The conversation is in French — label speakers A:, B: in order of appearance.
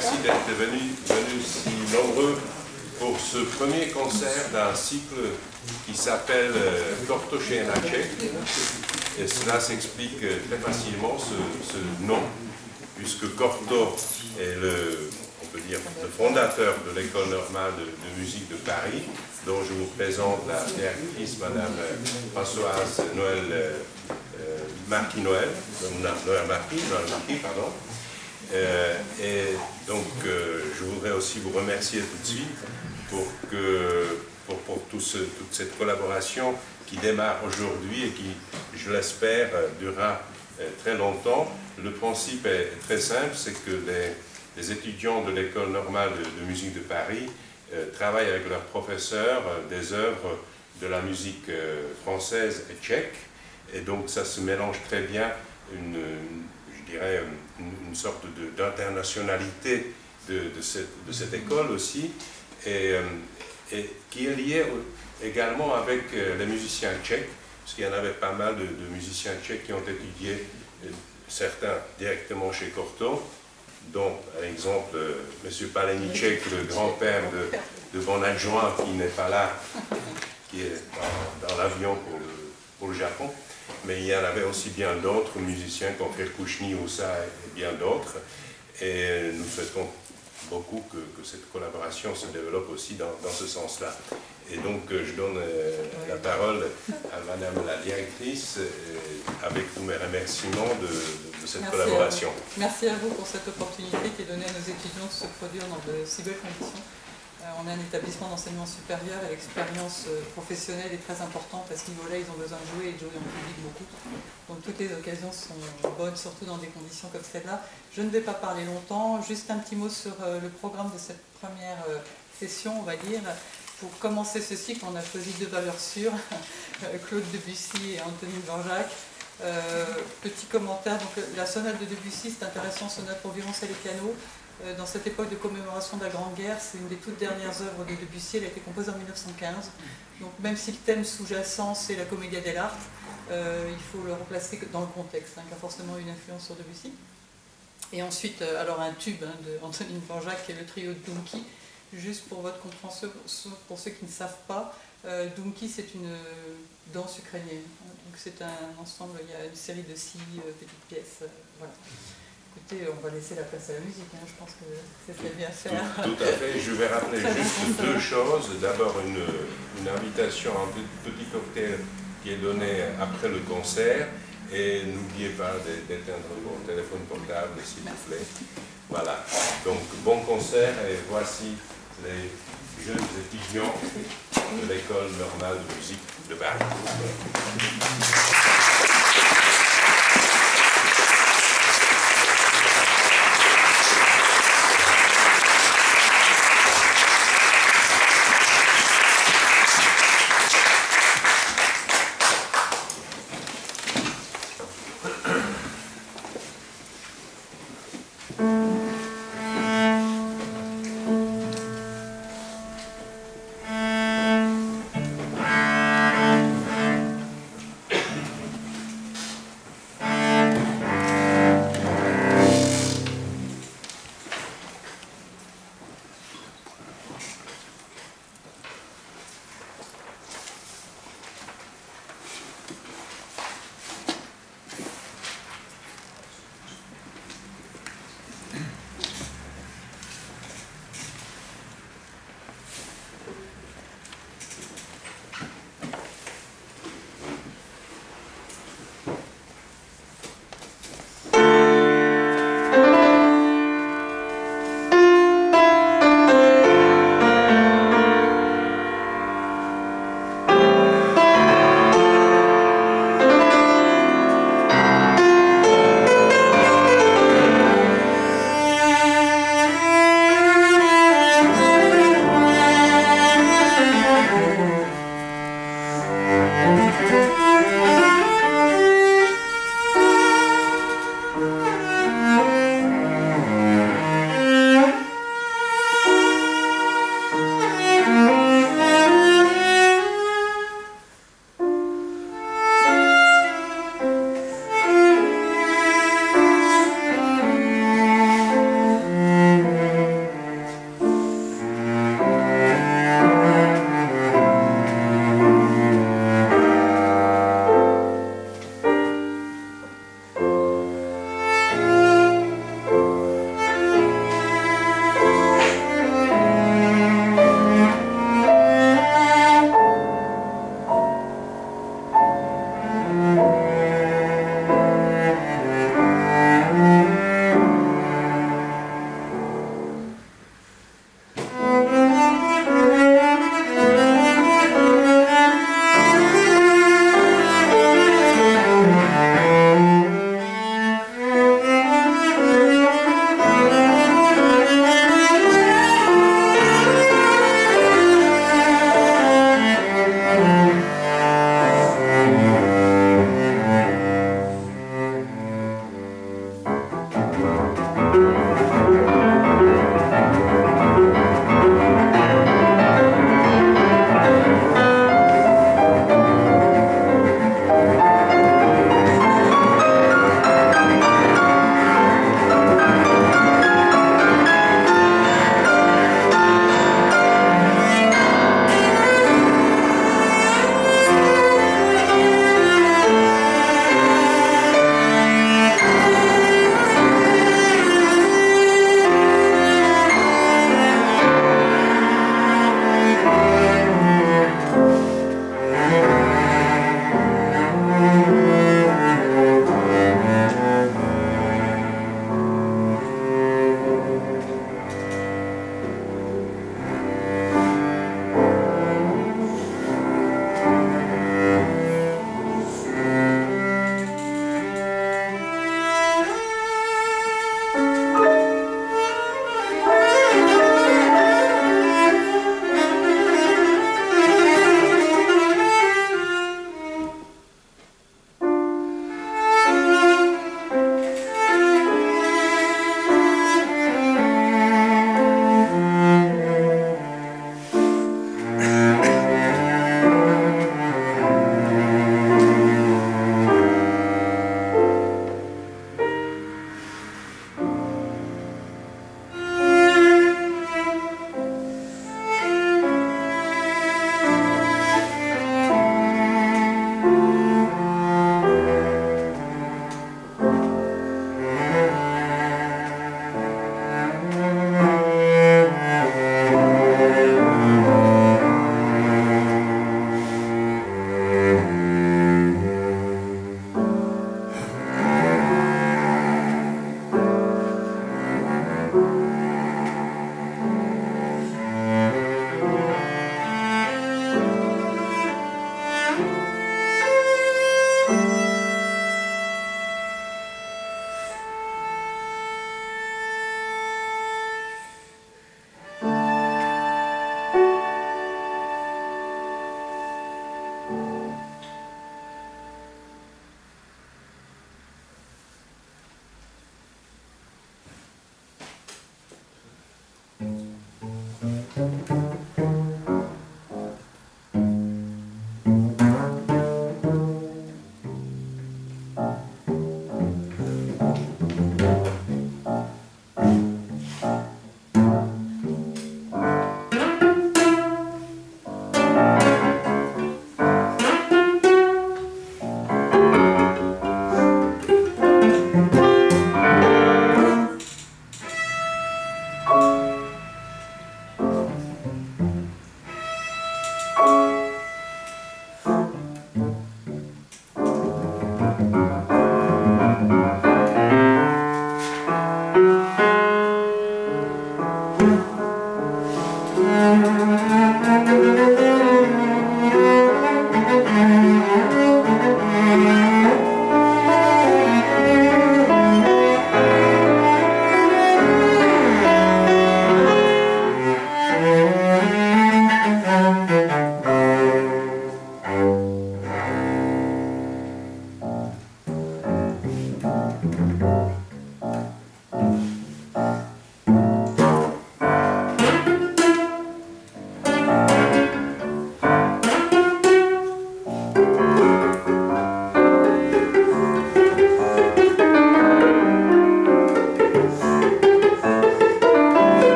A: merci d'être venus si nombreux pour ce premier concert d'un cycle qui s'appelle Corto Scena Czech. Et cela s'explique très facilement, ce nom, puisque Corto est on peut dire, le fondateur de l'École normale de musique de Paris, dont je vous présente la directrice, Madame Françoise Noël Marquis-Noël, Noël Marquis, pardon. Et donc, je voudrais aussi vous remercier tout de suite pour toute cette collaboration qui démarre aujourd'hui et qui, je l'espère, durera très longtemps. Le principe est très simple, c'est que les étudiants de l'École normale de musique de Paris travaillent avec leurs professeurs des œuvres de la musique française et tchèque. Et donc ça se mélange très bien, je dirais, une sorte d'internationalité de cette école aussi, et qui est liée également avec les musiciens tchèques, parce qu'il y en avait pas mal de musiciens tchèques qui ont étudié, certains directement chez Corto, dont, par exemple, M. Paleníček, le grand-père de mon adjoint qui n'est pas là, qui est dans l'avion pour le Japon. Mais il y en avait aussi bien d'autres musiciens comme Pierre Kouchny, Oussa et bien d'autres. Et nous souhaitons beaucoup que cette collaboration se développe aussi dans ce sens-là. Et donc je donne la parole à Madame la directrice avec tous mes remerciements de cette collaboration.
B: Merci à vous pour cette opportunité qui est donnée à nos étudiants de se produire dans de si belles conditions. On est un établissement d'enseignement supérieur et l'expérience professionnelle est très importante. À ce niveau-là, ils ont besoin de jouer et de jouer en public beaucoup. Donc toutes les occasions sont bonnes, surtout dans des conditions comme celle-là. Je ne vais pas parler longtemps, juste un petit mot sur le programme de cette première session, on va dire. Pour commencer ce cycle, on a choisi deux valeurs sûres, Claude Debussy et Antonin Dvorak. Petit commentaire, donc la sonate de Debussy, c'est intéressant, sonate pour violoncelle et piano. Dans cette époque de commémoration de la Grande Guerre, c'est une des toutes dernières œuvres de Debussy, elle a été composée en 1915. Donc même si le thème sous-jacent c'est la commedia dell'arte, il faut le replacer dans le contexte, qui a forcément une influence sur Debussy. Et ensuite, alors un tube de Antonin Dvorak qui est le trio de Dumki. Juste pour votre compréhension, pour ceux qui ne savent pas, Dumki c'est une danse ukrainienne. Donc c'est un ensemble, il y a une série de 6 petites pièces. Voilà. Écoutez, on va laisser la place à la musique, je pense que c'est très bien faire.
A: Tout à fait, je vais rappeler juste deux choses. D'abord une invitation à un petit cocktail qui est donné après le concert. Et n'oubliez pas d'éteindre vos téléphones portables, s'il vous plaît. Voilà, donc bon concert et voici les jeunes étudiants de l'École normale de musique de Paris.